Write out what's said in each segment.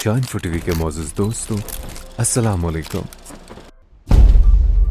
शान टीवी के मौजूद दोस्तों, अस्सलाम वालेकुम।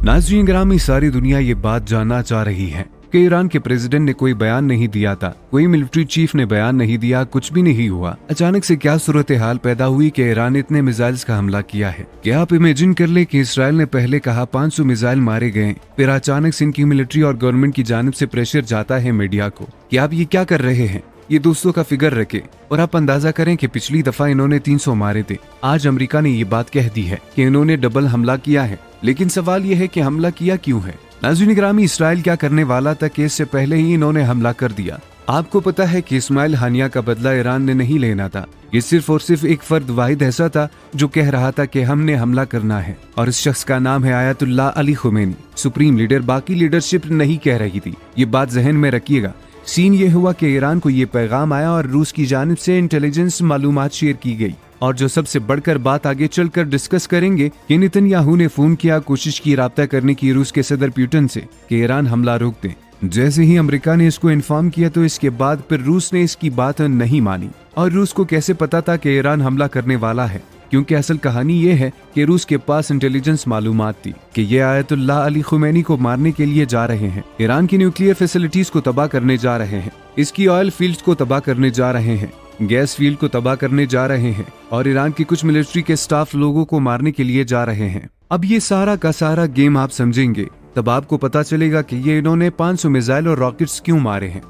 नाज़रीन ग्रामी, सारी दुनिया ये बात जानना चाह रही है कि ईरान के प्रेसिडेंट ने कोई बयान नहीं दिया था, कोई मिलिट्री चीफ ने बयान नहीं दिया, कुछ भी नहीं हुआ। अचानक से क्या सूरत हाल पैदा हुई कि ईरान ने इतने मिसाइल्स का हमला किया है। क्या आप इमेजिन कर ले कि इसराइल ने पहले कहा 500 मिसाइल मारे गए, फिर अचानक से इनकी मिलिट्री और गवर्नमेंट की जानिब से प्रेशर जाता है मीडिया को कि आप ये क्या कर रहे हैं। ये दोस्तों का फिगर रखे और आप अंदाजा करें कि पिछली दफा इन्होंने 300 मारे थे। आज अमेरिका ने ये बात कह दी है कि इन्होंने डबल हमला किया है, लेकिन सवाल यह है कि हमला किया क्यों है। नाज़रीन ग्रामी, इसराइल क्या करने वाला था कि इससे पहले ही इन्होंने हमला कर दिया। आपको पता है कि इस्माइल हानिया का बदला ईरान ने नहीं लेना था। ये सिर्फ और सिर्फ एक फर्द वाहिद ऐसा था जो कह रहा था कि हमने हमला करना है, और इस शख्स का नाम है Ayatollah Ali Khomeini, supreme leader. बाकी लीडरशिप नहीं कह रही थी। ये बात जहन में रखिएगा। सीन ये हुआ कि ईरान को ये पैगाम आया और रूस की जानिब से इंटेलिजेंस मालूमात शेयर की गई। और जो सबसे बढ़कर बात आगे चलकर डिस्कस करेंगे कि नेतन्याहू ने फोन किया, कोशिश की राब्ता करने की रूस के सदर पुतिन से कि ईरान हमला रोक दे। जैसे ही अमेरिका ने इसको इन्फॉर्म किया तो इसके बाद फिर रूस ने इसकी बात नहीं मानी। और रूस को कैसे पता था कि ईरान हमला करने वाला है, क्योंकि असल कहानी ये है कि रूस के पास इंटेलिजेंस मालूमात थी कि ये आयतुल्लाह अली खुमैनी को मारने के लिए जा रहे हैं, ईरान की न्यूक्लियर फैसिलिटीज को तबाह करने जा रहे हैं, इसकी ऑयल फील्ड्स को तबाह करने जा रहे हैं, गैस फील्ड को तबाह करने जा रहे हैं, और ईरान की कुछ मिलिट्री के स्टाफ लोगों को मारने के लिए जा रहे हैं। अब ये सारा का सारा गेम आप समझेंगे तब आपको पता चलेगा कि ये इन्होंने 500 मिसाइल और रॉकेट्स क्यों मारे हैं।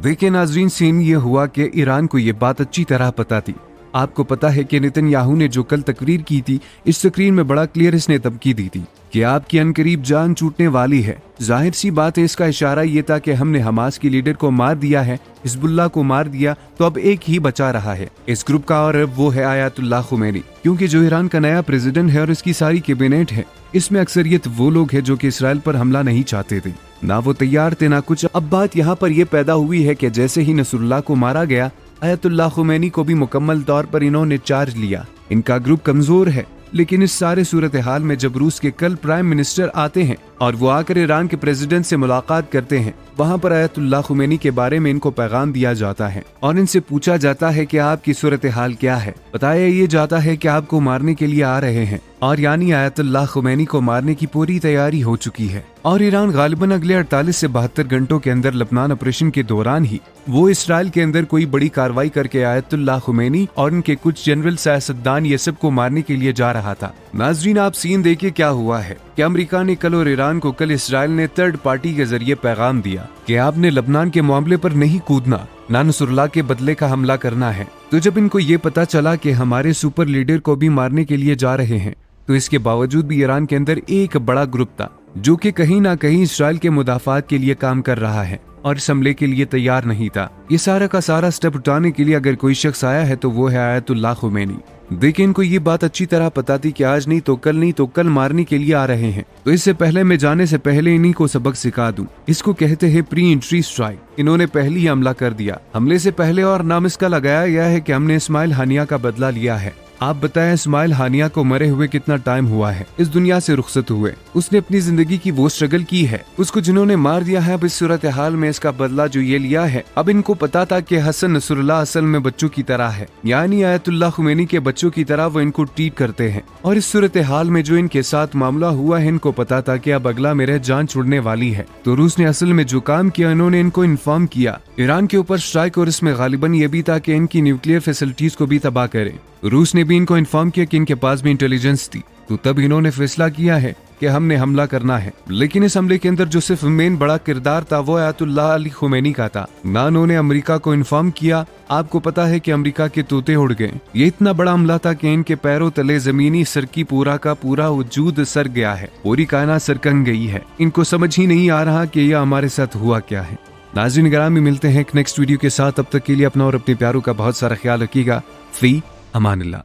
देखिए नाज़रीन, सीन ये हुआ कि ईरान को ये बात अच्छी तरह पता थी। आपको पता है कि नेतन्याहू ने जो कल तकरीर की थी, इस तकरीर में बड़ा क्लियर इसने तबकी दी थी कि आपकी अनकरीब जान छूटने वाली है। जाहिर सी बात है, इसका इशारा ये था कि हमने हमास की लीडर को मार दिया है, हिजबुल्लाह को मार दिया, तो अब एक ही बचा रहा है इस ग्रुप का, और वो है आयतुल्लाह खुमैनी। क्योंकि जो ईरान का नया प्रेसिडेंट है और इसकी सारी कैबिनेट है, इसमें अक्सरियत वो लोग हैं जो कि इसराइल पर हमला नहीं चाहते थे, ना वो तैयार थे ना कुछ। अब बात यहाँ पर यह पैदा हुई है कि जैसे ही नसरुल्लाह को मारा गया, आयतुल्लाह खुमैनी को भी मुकम्मल तौर पर इन्होंने चार्ज लिया। इनका ग्रुप कमजोर है, लेकिन इस सारे सूरत हाल में जब रूस के कल प्राइम मिनिस्टर आते हैं और वो आकर ईरान के प्रेसिडेंट से मुलाकात करते हैं, वहाँ पर आयतुल्लाह खुमैनी के बारे में इनको पैगाम दिया जाता है और इनसे पूछा जाता है कि आपकी सूरत हाल क्या है। बताया ये जाता है कि आपको मारने के लिए आ रहे हैं, और यानी आयतुल्लाह खुमैनी को मारने की पूरी तैयारी हो चुकी है। और ईरान गालिबन अगले 48 से 72 घंटों के अंदर लबनान ऑपरेशन के दौरान ही वो इसराइल के अंदर कोई बड़ी कार्रवाई करके आयतुल्लाह खुमैनी और उनके कुछ जनरल सियासतदान ये सब को मारने के लिए जा रहा था। नाज़रीन, आप सीन देखिए क्या हुआ है कि अमेरिका ने कल और ईरान को कल इसराइल ने थर्ड पार्टी के जरिए पैगाम दिया कि आपने लबनान के मामले पर नहीं कूदना, ना नसरुल्लाह के बदले का हमला करना है। तो जब इनको ये पता चला कि हमारे सुपर लीडर को भी मारने के लिए जा रहे हैं, तो इसके बावजूद भी ईरान के अंदर एक बड़ा ग्रुप था जो कि कहीं ना कहीं इसराइल के मुदाफात के लिए काम कर रहा है और इस हमले के लिए तैयार नहीं था। ये सारा का सारा स्टेप उठाने के लिए अगर कोई शख्स आया है तो वो है आयतुल्लाह खुमैनी। देखिए, इनको ये बात अच्छी तरह पता थी कि आज नहीं तो कल मारने के लिए आ रहे हैं, तो इससे पहले मैं जाने से पहले इन्हीं को सबक सिखा दूं। इसको कहते हैं प्री एंट्री स्ट्राइक। इन्होंने पहले ही हमला कर दिया। हमले से पहले और नाम इसका लगाया गया है कि हमने इस्माइल हानिया का बदला लिया है। आप बताएं, इस्माइल हानिया को मरे हुए कितना टाइम हुआ है, इस दुनिया से रुखसत हुए। उसने अपनी जिंदगी की वो स्ट्रगल की है, उसको जिन्होंने मार दिया है। अब इस सूरत हाल में इसका बदला जो ये लिया है, अब इनको पता था कि हसन नसरुल्लाह असल में बच्चों की तरह है, यानी आयतुल्लाह खुमैनी के बच्चों की तरह वो इनको ट्रीट करते हैं। और इस सूरत हाल में जो इनके साथ मामला हुआ है, इनको पता था कि अब अगला मेरे जान छुड़ने वाली है। तो रूस ने असल में जो काम किया, इन्होंने इनको इन्फॉर्म किया ईरान के ऊपर स्ट्राइक, और इसमें गालिबन ये भी था कि इनकी न्यूक्लियर फैसिलिटीज को भी तबाह करें। रूस ने भी इनको इन्फॉर्म किया कि इनके पास भी इंटेलिजेंस थी, तो तब इन्होंने फैसला किया है कि हमने हमला करना है। लेकिन इस हमले के अंदर जो सिर्फ मेन बड़ा किरदार था वो आयतुल्लाह अली खुमैनी का था। ना उन्होंने अमेरिका को इन्फॉर्म किया। आपको पता है कि अमेरिका के तोते उड़ गए। ये इतना बड़ा हमला था कि इनके पैरों तले जमीनी सर की पूरा का पूरा वजूद सर गया है, पूरी कायनात सरकन गई है। इनको समझ ही नहीं आ रहा कि यह हमारे साथ हुआ क्या है। नाज़रीन ग्रामी, मिलते हैं एक नेक्स्ट वीडियो के साथ। अब तक के लिए अपना और अपने प्यारों का बहुत सारा ख्याल रखिएगा। फी अमानिल्लाह।